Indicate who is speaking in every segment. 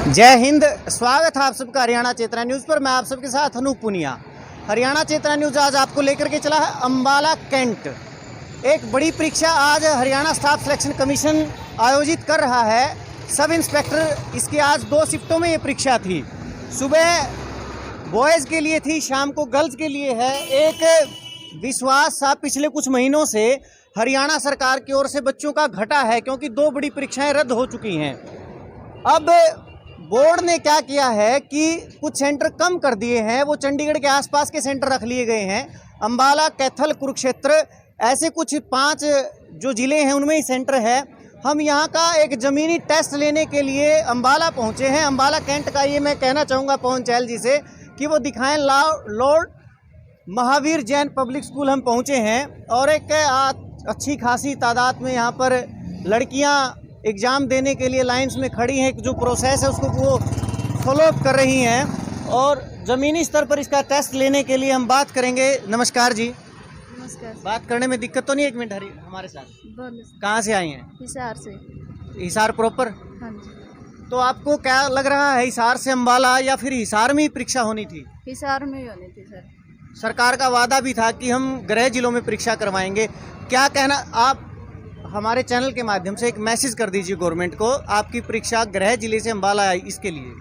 Speaker 1: जय हिंद। स्वागत है आप सबका हरियाणा चेतना न्यूज़ पर। मैं आप सबके साथ अनूप पुनिया। हरियाणा चेतना न्यूज़ आज आपको लेकर के चला है अम्बाला कैंट। एक बड़ी परीक्षा आज हरियाणा स्टाफ सिलेक्शन कमीशन आयोजित कर रहा है। सब इंस्पेक्टर इसकी आज 2 शिफ्टों में ये परीक्षा थी। सुबह बॉयज़ के लिए थी, शाम को गर्ल्स के लिए है। एक विश्वास सा पिछले कुछ महीनों से हरियाणा सरकार की ओर से बच्चों का घटा है, क्योंकि 2 बड़ी परीक्षाएं रद्द हो चुकी हैं। अब बोर्ड ने क्या किया है कि कुछ सेंटर कम कर दिए हैं, वो चंडीगढ़ के आसपास के सेंटर रख लिए गए हैं। अम्बाला, कैथल, कुरुक्षेत्र, ऐसे कुछ 5 जो ज़िले हैं उनमें ही सेंटर है। हम यहाँ का एक ज़मीनी टेस्ट लेने के लिए अम्बाला पहुँचे हैं। अम्बाला कैंट का ये मैं कहना चाहूँगा पवन चहल जी से कि वो दिखाएं। Lord Mahavir Jain public school हम पहुँचे हैं और एक अच्छी खासी तादाद में यहाँ पर लड़कियाँ एग्ज़ाम देने के लिए लाइंस में खड़ी हैं। जो प्रोसेस है उसको वो फॉलोअप कर रही हैं और ज़मीनी स्तर पर इसका टेस्ट लेने के लिए हम बात करेंगे। नमस्कार जी।
Speaker 2: नमस्कार।
Speaker 1: बात करने में दिक्कत तो नहीं? एक मिनट हमारे साथ। कहाँ से आई हैं?
Speaker 2: हिसार से।
Speaker 1: हिसार प्रॉपर?
Speaker 2: हाँ जी।
Speaker 1: तो आपको क्या लग रहा है, हिसार से अम्बाला या फिर हिसार में ही परीक्षा होनी थी?
Speaker 2: हिसार में ही होनी थी सर।
Speaker 1: सरकार का वादा भी था कि हम गृह जिलों में परीक्षा करवाएंगे। क्या कहना, आप हमारे चैनल के माध्यम से एक मैसेज कर दीजिए गवर्नमेंट को। आपकी परीक्षा गृह जिले से अम्बाला आई, इसके लिए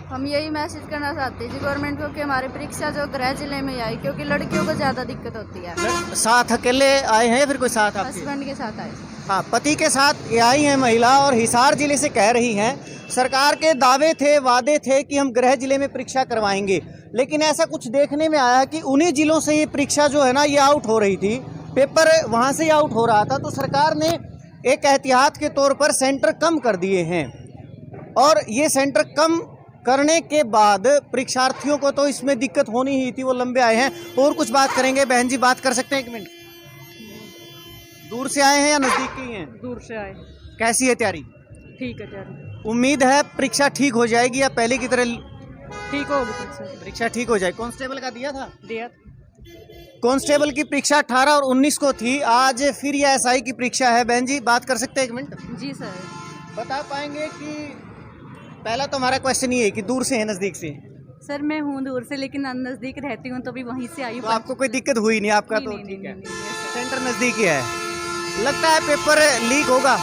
Speaker 2: हम यही मैसेज करना चाहते हैं जी गवर्नमेंट को कि हमारी परीक्षा जो गृह जिले में आई, क्योंकि लड़कियों को ज़्यादा दिक्कत होती है।
Speaker 1: साथ अकेले आए हैं या फिर कोई साथ आपके?
Speaker 2: हस्बैंड के साथ आए।
Speaker 1: हाँ, पति के साथ ये आई हैं महिला और हिसार जिले से कह रही हैं सरकार के दावे थे, वादे थे कि हम गृह जिले में परीक्षा करवाएंगे, लेकिन ऐसा कुछ देखने में आया कि उन्हीं जिलों से ये परीक्षा जो है ना ये आउट हो रही थी, पेपर वहाँ से ही आउट हो रहा था। तो सरकार ने एक एहतियात के तौर पर सेंटर कम कर दिए हैं और ये सेंटर कम करने के बाद परीक्षार्थियों को तो इसमें दिक्कत होनी ही थी, वो लंबे आए हैं। और कुछ बात करेंगे। बहन जी बात कर सकते हैं? एक मिनट। दूर से आए हैं या नज़दीक के ही हैं?
Speaker 2: दूर से आए।
Speaker 1: कैसी है तैयारी?
Speaker 2: ठीक है तैयारी।
Speaker 1: उम्मीद है परीक्षा ठीक हो जाएगी या पहले की तरह
Speaker 2: ठीक होगी
Speaker 1: परीक्षा ठीक हो जाए? कांस्टेबल का दिया था?
Speaker 2: दिया।
Speaker 1: कांस्टेबल की परीक्षा 18 और 19 को थी, आज फिर ये एसआई की परीक्षा है। बहन जी बात कर सकते हैं? 1 मिनट।
Speaker 2: जी सर।
Speaker 1: बता पाएंगे कि पहला तो हमारा क्वेश्चन ये है कि दूर से है नज़दीक से?
Speaker 2: सर मैं हूँ दूर से, लेकिन नज़दीक रहती हूँ तो भी वहीं से आई हूँ।
Speaker 1: तो आपको कोई दिक्कत हुई नहीं? आपका तो ठीक है, सेंटर नज़दीक ही है। लगता है पेपर लीक होगा?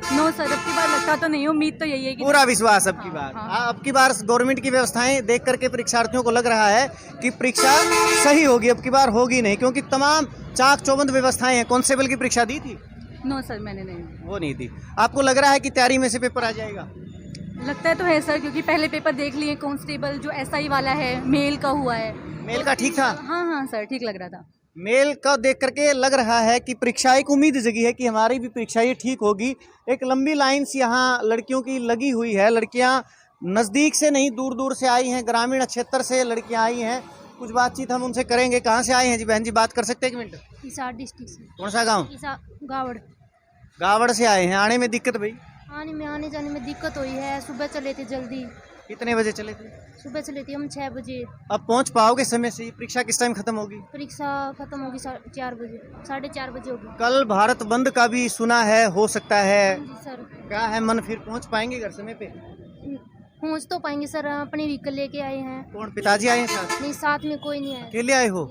Speaker 2: नो सर, अब की बार लगता तो नहीं, उम्मीद तो यही है कि
Speaker 1: पूरा विश्वास अब की बार।
Speaker 2: हाँ।
Speaker 1: अब की बार गवर्नमेंट की व्यवस्थाएं देख करके परीक्षार्थियों को लग रहा है कि परीक्षा सही होगी। अब की बार होगी नहीं, क्योंकि तमाम चाक चौबंद व्यवस्थाएं हैं। कांस्टेबल की परीक्षा दी थी?
Speaker 2: नो सर मैंने नहीं।
Speaker 1: वो नहीं दी। आपको लग रहा है कि तैयारी में से पेपर आ जाएगा?
Speaker 2: लगता है तो है सर, क्योंकि पहले पेपर देख लिए। कांस्टेबल जो एसआई वाला है मेल का हुआ है।
Speaker 1: मेल का ठीक था?
Speaker 2: हाँ हाँ सर, ठीक लग रहा था।
Speaker 1: मेल का देख करके लग रहा है कि परीक्षा, एक उम्मीद जगी है कि हमारी भी परीक्षा ये ठीक होगी। एक लंबी लाइन्स यहाँ लड़कियों की लगी हुई है। लड़कियाँ नज़दीक से नहीं, दूर दूर से आई हैं, ग्रामीण क्षेत्र से लड़कियाँ आई हैं। कुछ बातचीत हम उनसे करेंगे। कहाँ से आए हैं जी? बहन जी बात कर सकते हैं? 1 मिनट।
Speaker 2: हिसार डिस्ट्रिक्ट से।
Speaker 1: कौन सा गाँव?
Speaker 2: गावड़।
Speaker 1: गावड़ से आए हैं। आने में दिक्कत भाई?
Speaker 2: आने जाने में दिक्कत हुई है। सुबह चले थे जल्दी।
Speaker 1: कितने बजे चले थे?
Speaker 2: सुबह चले थे हम 6 बजे।
Speaker 1: अब पहुंच पाओगे समय से? परीक्षा किस टाइम खत्म होगी?
Speaker 2: परीक्षा खत्म होगी 4 बजे, 4:30 बजे होगी।
Speaker 1: कल भारत बंद का भी सुना है, हो सकता है।
Speaker 2: जी सर।
Speaker 1: क्या है मन, फिर पहुंच पाएंगे घर समय पे?
Speaker 2: पहुँच तो पाएंगे सर, अपनी व्हीकल लेके आए हैं।
Speaker 1: कौन, पिताजी आए हैं साथ?
Speaker 2: नहीं, साथ में कोई नहीं आया।
Speaker 1: अकेले आए हो?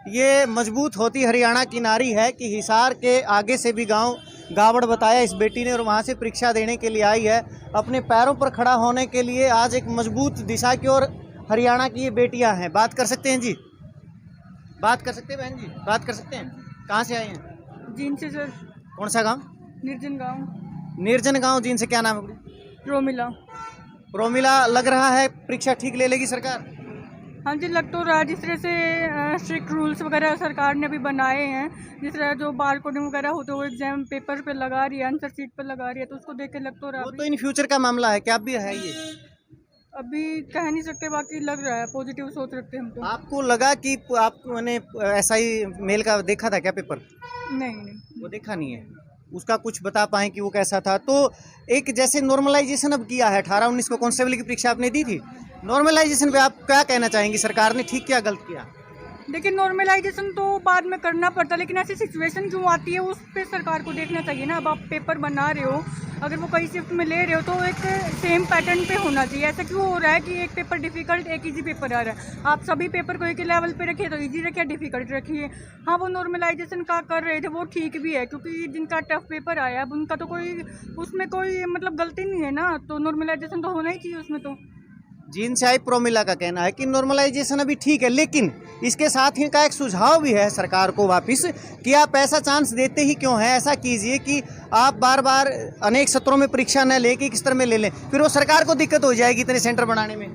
Speaker 1: ये मजबूत होती हरियाणा की नारी है कि हिसार के आगे से भी गांव गावड़ बताया इस बेटी ने, और वहां से परीक्षा देने के लिए आई है। अपने पैरों पर खड़ा होने के लिए आज एक मजबूत दिशा की ओर हरियाणा की ये बेटियां हैं। बात कर सकते हैं जी? बात कर सकते हैं बहन जी? बात कर सकते हैं? कहाँ से आए हैं?
Speaker 2: जीन से सर।
Speaker 1: कौन सा गाँव?
Speaker 2: निर्जन गाँव।
Speaker 1: निर्जन गाँव। जीन से क्या नाम है?
Speaker 2: रोमिला।
Speaker 1: रोमिला, लग रहा है परीक्षा ठीक ले लेगी सरकार?
Speaker 2: हाँ जी, लग तो रहा है। जिस तरह से स्ट्रिक्ट रूल्स वगैरह सरकार ने अभी बनाए हैं, जिस तरह जो बार कोडिंग वगैरह होते हुए एग्जाम पेपर पे लगा रही है, आंसर शीट पे लगा रही है, तो उसको देख के लग तो रहा है।
Speaker 1: वो तो इन फ्यूचर का मामला है, क्या अब भी है ये?
Speaker 2: अभी कह नहीं सकते, बाकी लग रहा है पॉजिटिव सोच रखते हैं हम तो।
Speaker 1: आपको लगा कि मैंने ऐसा ही मेल का देखा था क्या पेपर?
Speaker 2: नहीं।
Speaker 1: वो देखा नहीं है। उसका कुछ बता पाएँ कि वो कैसा था? तो एक जैसे नॉर्मलाइजेशन अब किया है, 18-19 को कांस्टेबल की परीक्षा आपने दी थी, नॉर्मलाइजेशन पे आप क्या कहना चाहेंगी? सरकार ने ठीक किया, गलत किया?
Speaker 2: देखिए नॉर्मलाइजेशन तो बाद में करना पड़ता, लेकिन ऐसी सिचुएशन जो आती है उस पर सरकार को देखना चाहिए ना। अब आप पेपर बना रहे हो, अगर वो कई शिफ्ट में ले रहे हो तो एक सेम पैटर्न पे होना चाहिए। ऐसा क्यों हो रहा है कि एक पेपर डिफिकल्ट एक इजी पेपर आ रहा है? आप सभी पेपर को एक ही लेवल पे रखिए, तो इजी रखिए डिफिकल्ट रखिए। हाँ, वो नॉर्मलाइजेशन का कर रहे थे, वो ठीक भी है, क्योंकि जिनका टफ पेपर आया अब उनका तो कोई उसमें कोई मतलब गलती नहीं है ना, तो नॉर्मलाइजेशन तो होना ही चाहिए उसमें। तो
Speaker 1: जीन से आई प्रोमिला का कहना है कि नॉर्मलाइजेशन अभी ठीक है, लेकिन इसके साथ ही का एक सुझाव भी है सरकार को वापस कि आप ऐसा चांस देते ही क्यों है, ऐसा कीजिए कि आप बार बार अनेक सत्रों में परीक्षा न लेके एक स्तर में ले लें, फिर वो सरकार को दिक्कत हो जाएगी इतने सेंटर बनाने में।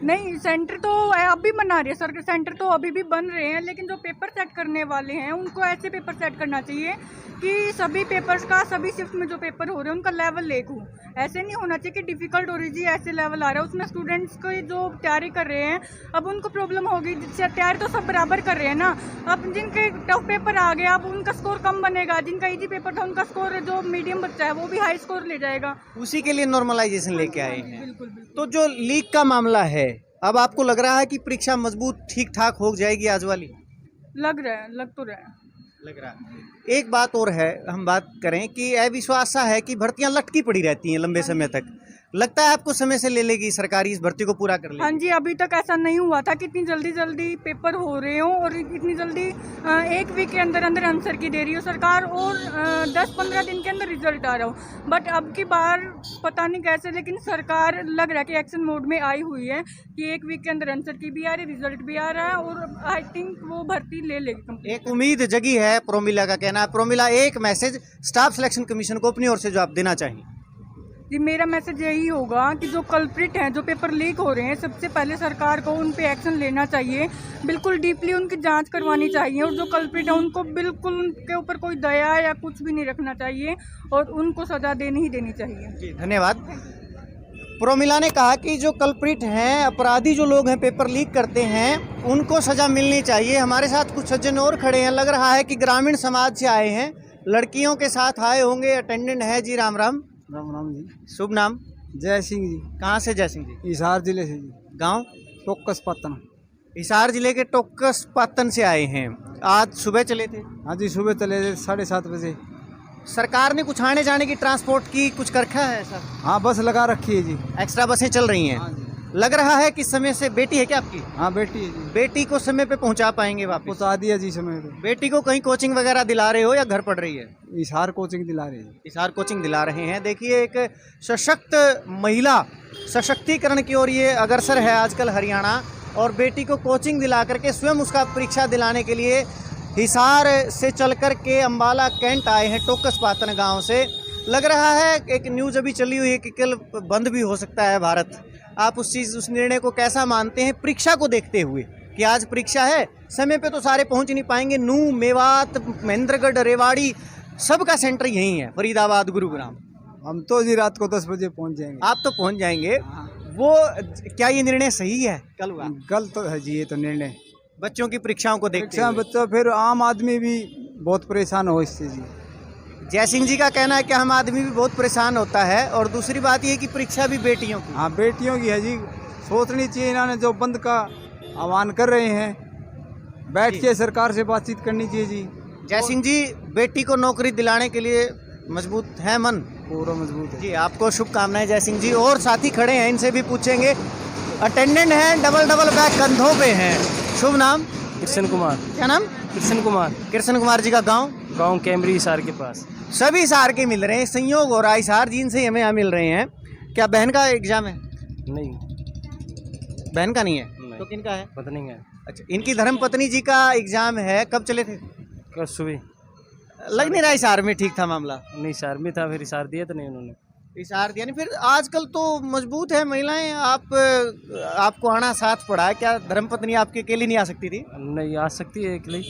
Speaker 2: नहीं, सेंटर तो अभी बना रही है सर, सेंटर तो अभी भी बन रहे हैं, लेकिन जो पेपर सेट करने वाले हैं उनको ऐसे पेपर सेट करना चाहिए कि सभी पेपर्स का सभी शिफ्ट में जो पेपर हो रहे हैं उनका लेवल एक हो। ऐसे नहीं होना चाहिए कि डिफिकल्ट हो रही जी ऐसे लेवल आ रहा है, उसमें स्टूडेंट्स को जो तैयारी कर रहे हैं अब उनको प्रॉब्लम होगी। तैयारी तो सब बराबर कर रहे हैं ना, अब जिनके टफ पेपर आ गया अब उनका स्कोर कम बनेगा, जिनका ईजी पेपर था उनका स्कोर जो मीडियम बच्चा है वो भी हाई स्कोर ले जाएगा।
Speaker 1: उसी के लिए नॉर्मलाइजेशन लेके आए हैं।
Speaker 2: बिल्कुल बिल्कुल।
Speaker 1: तो जो लीक का मामला है, अब आपको लग रहा है कि परीक्षा मजबूत ठीक ठाक हो जाएगी आज वाली?
Speaker 2: लग रहा है, लग तो रहा है।
Speaker 1: लग रहा है। एक बात और है, हम बात करें कि अविश्वास सा है कि भर्तियां लटकी पड़ी रहती हैं लंबे समय तक। लगता है आपको समय से ले लेगी सरकारी इस भर्ती को पूरा कर लेगी?
Speaker 2: हाँ जी, अभी तक ऐसा नहीं हुआ था कि इतनी जल्दी जल्दी पेपर हो रहे हो और इतनी जल्दी एक वीक के अंदर अंदर आंसर की दे रही हो सरकार, और 10-15 दिन के अंदर रिजल्ट आ रहा हो। बट अब की बार पता नहीं कैसे, लेकिन सरकार लग रहा है कि एक्शन मोड में आई हुई है कि एक वीक के अंदर आंसर की भी आ रही, रिजल्ट भी आ रहा है, और आई थिंक वो भर्ती ले लेगी।
Speaker 1: एक उम्मीद जगी है, प्रोमिला का कहना है। प्रोमिला, एक मैसेज स्टाफ सिलेक्शन कमीशन को अपनी ओर से जो आप देना चाहिए।
Speaker 2: जी, मेरा मैसेज यही होगा कि जो कल्प्रिट हैं, जो पेपर लीक हो रहे हैं, सबसे पहले सरकार को उन पे एक्शन लेना चाहिए, बिल्कुल डीपली उनकी जांच करवानी चाहिए, और जो कल्प्रिट हैं उनको बिल्कुल उनके ऊपर कोई दया या कुछ भी नहीं रखना चाहिए और उनको सज़ा देनी ही देनी चाहिए।
Speaker 1: जी, धन्यवाद। प्रोमिला ने कहा कि जो कल्प्रिट हैं, अपराधी जो लोग हैं पेपर लीक करते हैं, उनको सज़ा मिलनी चाहिए। हमारे साथ कुछ सज्जन और खड़े हैं, लग रहा है कि ग्रामीण समाज से आए हैं, लड़कियों के साथ आए होंगे, अटेंडेंट है। जी राम राम।
Speaker 3: राम राम जी।
Speaker 1: शुभ नाम?
Speaker 3: जय सिंह जी।
Speaker 1: कहाँ से जय सिंह जी?
Speaker 3: हिसार जिले से जी।
Speaker 1: गांव?
Speaker 3: टोकस पत्तन।
Speaker 1: हिसार जिले के टोकस पत्तन से आए हैं। आज सुबह चले थे?
Speaker 3: हाँ जी, सुबह चले थे 7:30 बजे।
Speaker 1: सरकार ने कुछ आने जाने की ट्रांसपोर्ट की कुछ कर रखा है सर?
Speaker 3: हाँ, बस लगा रखी है जी।
Speaker 1: एक्स्ट्रा बसें चल रही हैं?
Speaker 3: हाँ जी।
Speaker 1: लग रहा है कि समय से, बेटी है क्या आपकी?
Speaker 3: हाँ, बेटी है जी।
Speaker 1: बेटी को समय पे पहुंचा पाएंगे वापस?
Speaker 3: पहुँचा दिया जी समय पे।
Speaker 1: बेटी को कहीं कोचिंग वगैरह दिला रहे हो या घर पढ़ रही है?
Speaker 3: हिसार कोचिंग दिला रहे हैं।
Speaker 1: हिसार कोचिंग दिला रहे हैं। देखिए, एक सशक्त महिला सशक्तिकरण की ओर ये अग्रसर है आजकल हरियाणा, और बेटी को कोचिंग दिला करके स्वयं उसका परीक्षा दिलाने के लिए हिसार से चल कर के अम्बाला कैंट आए हैं, टोकस पातन गांव से। लग रहा है एक न्यूज़ अभी चली हुई है कि कल बंद भी हो सकता है भारत। आप उस निर्णय को कैसा मानते हैं परीक्षा को देखते हुए कि आज परीक्षा है, समय पे तो सारे पहुंच नहीं पाएंगे। नूह, मेवात, महेंद्रगढ़, रेवाड़ी, सबका सेंटर यही है, फरीदाबाद, गुरुग्राम।
Speaker 3: हम तो जी रात को 10 बजे पहुँच जाएंगे।
Speaker 1: आप तो पहुंच जाएंगे।
Speaker 3: हाँ।
Speaker 1: वो क्या ये निर्णय सही है कल हुआ?
Speaker 3: गलत तो है जी ये तो निर्णय।
Speaker 1: बच्चों की परीक्षाओं को देखते
Speaker 3: परीक्षा
Speaker 1: हुए
Speaker 3: बच्चा, फिर आम आदमी भी बहुत परेशान हो इससे जी।
Speaker 1: जय सिंह जी का कहना है कि आम आदमी भी बहुत परेशान होता है, और दूसरी बात ये कि परीक्षा भी बेटियों की।
Speaker 3: हाँ, बेटियों की है जी। सोचनी चाहिए इन्होंने, जो बंद का आह्वान कर रहे हैं, बैठ के सरकार से बातचीत करनी चाहिए जी।
Speaker 1: जय सिंह जी, बेटी को नौकरी दिलाने के लिए मजबूत है मन?
Speaker 3: पूरा मजबूत है
Speaker 1: जी, आपको शुभकामनाएं जय सिंह जी। और साथी खड़े हैं, इनसे भी पूछेंगे। अटेंडेंट हैं, डबल बैग कंधों पे हैं। शुभ नाम?
Speaker 4: कृष्ण कुमार।
Speaker 1: क्या नाम?
Speaker 4: कृष्ण कुमार।
Speaker 1: कृष्ण कुमार जी का गांव?
Speaker 4: गांव कैमरी हिसार के पास।
Speaker 1: सभी हिसार के मिल रहे हैं, संयोग हो रहा है हिसार जिनसे हमें यहाँ मिल रहे हैं। क्या बहन का एग्जाम है?
Speaker 4: नहीं,
Speaker 1: बहन का नहीं है
Speaker 4: नहीं।
Speaker 1: तो किनका है?
Speaker 4: पता नहीं है।
Speaker 1: अच्छा, इनकी धर्मपत्नी जी का एग्जाम है। कब चले थे?
Speaker 4: कल सुबह।
Speaker 1: लग नहीं रहा हिसार में ठीक था मामला।
Speaker 4: नहीं, हिसार में था, फिर हिसार दिया तो नहीं उन्होंने।
Speaker 1: हिसार दिया नहीं। फिर आजकल तो मजबूत है महिलाएं, आपको आना साथ पड़ा है। क्या धर्मपत्नी आपके अकेली नहीं आ सकती थी?
Speaker 4: नहीं, आ सकती है अकेले।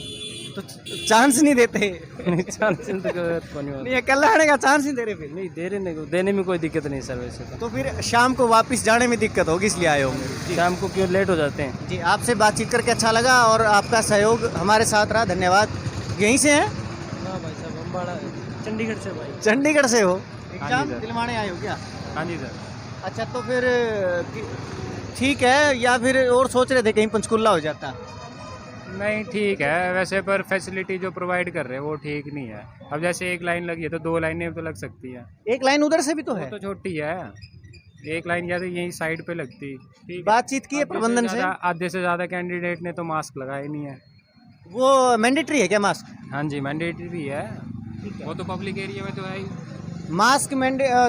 Speaker 1: तो चांस नहीं देते?
Speaker 4: नहीं, चांस
Speaker 1: नहीं, अकेला आने का चांस नहीं दे रहे? फिर
Speaker 4: नहीं दे रहे, नहीं देने में कोई दिक्कत नहीं सर वैसे
Speaker 1: तो फिर शाम को वापस जाने में दिक्कत होगी, इसलिए आए होंगे।
Speaker 4: शाम को क्यों लेट हो जाते हैं।
Speaker 1: जी, आपसे बातचीत करके अच्छा लगा और आपका सहयोग हमारे साथ रहा, धन्यवाद। यहीं से हैं?
Speaker 4: हाँ भाई साहब, अम्बाड़ा, चंडीगढ़ से भाई।
Speaker 1: चंडीगढ़ से हो?
Speaker 4: हाँ
Speaker 1: एग्जाम
Speaker 4: जी सर।
Speaker 1: दिलवाने आए हो क्या?
Speaker 4: हाँ जी सर।
Speaker 1: अच्छा, तो फिर ठीक है, या फिर और सोच रहे थे कहीं पंचकुला हो जाता?
Speaker 5: नहीं ठीक है वैसे, पर फैसिलिटी जो प्रोवाइड कर रहे हैं वो ठीक नहीं है। अब जैसे एक लाइन लगी है तो 2 लाइनें तो लग सकती है।
Speaker 1: एक लाइन उधर से भी तो
Speaker 5: वो
Speaker 1: है।
Speaker 5: तो छोटी है, एक लाइन या तो यहीं साइड पे लगती। ठीक है।
Speaker 1: बातचीत की है प्रबंधन से?
Speaker 5: आधे से ज़्यादा कैंडिडेट ने तो मास्क लगाए नहीं है।
Speaker 1: वो मैंडेटरी है क्या मास्क?
Speaker 5: हाँ जी, मैंडेटरी है। वो तो पब्लिक एरिया में तो है ही।
Speaker 1: मास्क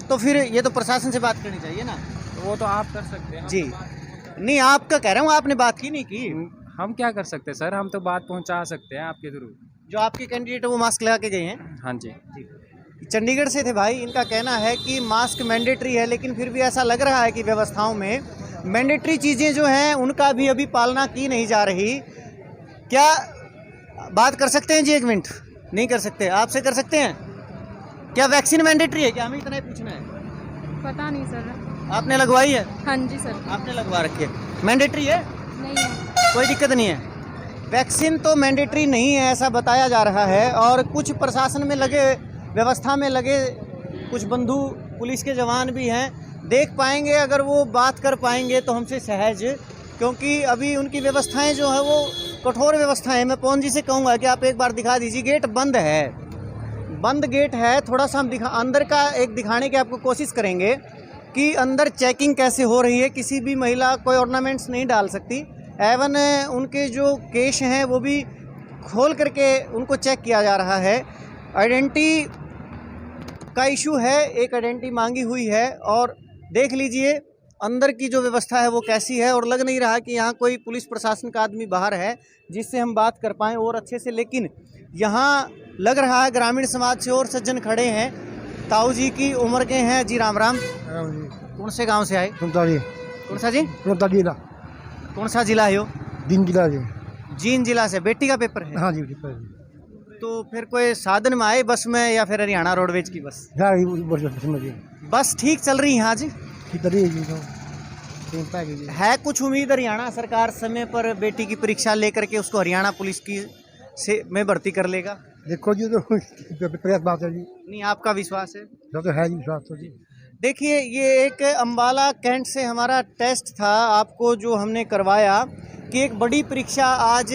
Speaker 1: तो फिर ये तो प्रशासन से बात करनी चाहिए ना।
Speaker 5: तो वो तो आप कर सकते हैं।
Speaker 1: जी नहीं, आपका कह रहा हूँ, आपने बात की नहीं की।
Speaker 5: हम क्या कर सकते हैं सर, हम तो बात पहुंचा सकते हैं आपके थ्रू।
Speaker 1: जो आपके कैंडिडेट है वो मास्क लगा के गए हैं।
Speaker 5: हाँ जी।
Speaker 1: चंडीगढ़ से थे भाई, इनका कहना है कि मास्क मैंडेटरी है, लेकिन फिर भी ऐसा लग रहा है कि व्यवस्थाओं में मैंडेटरी चीज़ें जो हैं उनका भी अभी पालना की नहीं जा रही। क्या बात कर सकते हैं जी? 1 मिनट नहीं कर सकते, आपसे कर सकते हैं क्या? वैक्सीन मैंडेटरी है क्या? हमें इतना ही पूछना है।
Speaker 2: पता नहीं सर।
Speaker 1: आपने लगवाई है?
Speaker 2: हाँ जी सर।
Speaker 1: आपने लगवा रखी है? मैंडेटरी है?
Speaker 2: नहीं है।
Speaker 1: कोई दिक्कत नहीं है। वैक्सीन तो मैंडेटरी नहीं है ऐसा बताया जा रहा है, और कुछ प्रशासन में लगे, व्यवस्था में लगे कुछ बंधु पुलिस के जवान भी हैं, देख पाएंगे अगर वो बात कर पाएंगे तो हमसे सहज, क्योंकि अभी उनकी व्यवस्थाएं जो है वो कठोर व्यवस्थाएं। मैं पवन जी से कहूँगा कि आप एक बार दिखा दीजिए, गेट बंद है, बंद गेट है। थोड़ा सा हम अंदर का एक दिखाने की आपको कोशिश करेंगे कि अंदर चेकिंग कैसे हो रही है। किसी भी महिला कोई ऑर्नामेंट्स नहीं डाल सकती, एवन उनके जो केश हैं वो भी खोल करके उनको चेक किया जा रहा है। आइडेंटिटी का इशू है, एक आइडेंटिटी मांगी हुई है, और देख लीजिए अंदर की जो व्यवस्था है वो कैसी है। और लग नहीं रहा कि यहाँ कोई पुलिस प्रशासन का आदमी बाहर है जिससे हम बात कर पाएँ और अच्छे से, लेकिन यहाँ लग रहा है ग्रामीण समाज से और सज्जन खड़े हैं। ताऊ जी की उम्र के हैं जी। राम राम। कौन से गांव से आए? कौन सा जी? कौन सा जिला है?
Speaker 6: दिन जिला जी।
Speaker 1: जींद जिला से। बेटी का पेपर है?
Speaker 6: हाँ जी।
Speaker 1: तो फिर कोई साधन में आए, बस में या फिर हरियाणा रोडवेज की बस? बस ठीक चल रही है आज? है कुछ उम्मीद हरियाणा सरकार समय पर बेटी की परीक्षा लेकर के उसको हरियाणा पुलिस की से में भर्ती कर लेगा?
Speaker 6: देखो जी, तो प्रयास बात है जी।
Speaker 1: नहीं, आपका विश्वास है?
Speaker 6: तो है जी विश्वास तो जी।
Speaker 1: देखिए, ये एक अम्बाला कैंट से हमारा टेस्ट था आपको जो हमने करवाया कि एक बड़ी परीक्षा आज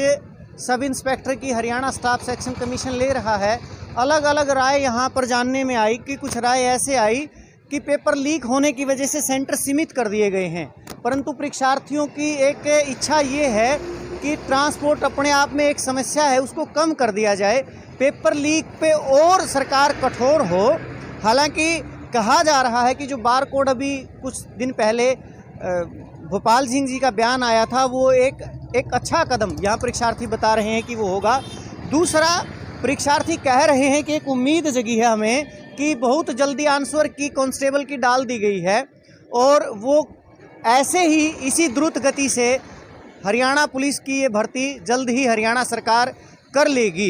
Speaker 1: सब इंस्पेक्टर की हरियाणा स्टाफ सेक्शन कमीशन ले रहा है। अलग अलग राय यहाँ पर जानने में आई कि कुछ राय ऐसे आई कि पेपर लीक होने की वजह से सेंटर सीमित कर दिए गए हैं, परंतु परीक्षार्थियों की एक इच्छा ये है कि ट्रांसपोर्ट अपने आप में एक समस्या है, उसको कम कर दिया जाए, पेपर लीक पे और सरकार कठोर हो। हालांकि कहा जा रहा है कि जो बार कोड अभी कुछ दिन पहले भोपाल सिंह जी का बयान आया था वो एक अच्छा कदम यहाँ परीक्षार्थी बता रहे हैं कि वो होगा। दूसरा, परीक्षार्थी कह रहे हैं कि एक उम्मीद जगी है हमें कि बहुत जल्दी आंसर की कांस्टेबल की डाल दी गई है, और वो ऐसे ही इसी द्रुत गति से हरियाणा पुलिस की ये भर्ती जल्द ही हरियाणा सरकार कर लेगी।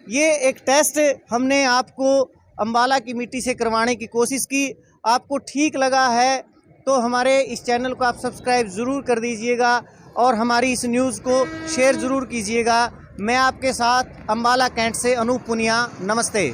Speaker 1: ये एक टेस्ट हमने आपको अम्बाला की मिट्टी से करवाने की कोशिश की। आपको ठीक लगा है तो हमारे इस चैनल को आप सब्सक्राइब ज़रूर कर दीजिएगा और हमारी इस न्यूज़ को शेयर ज़रूर कीजिएगा। मैं आपके साथ अम्बाला कैंट से अनूप पुनिया, नमस्ते।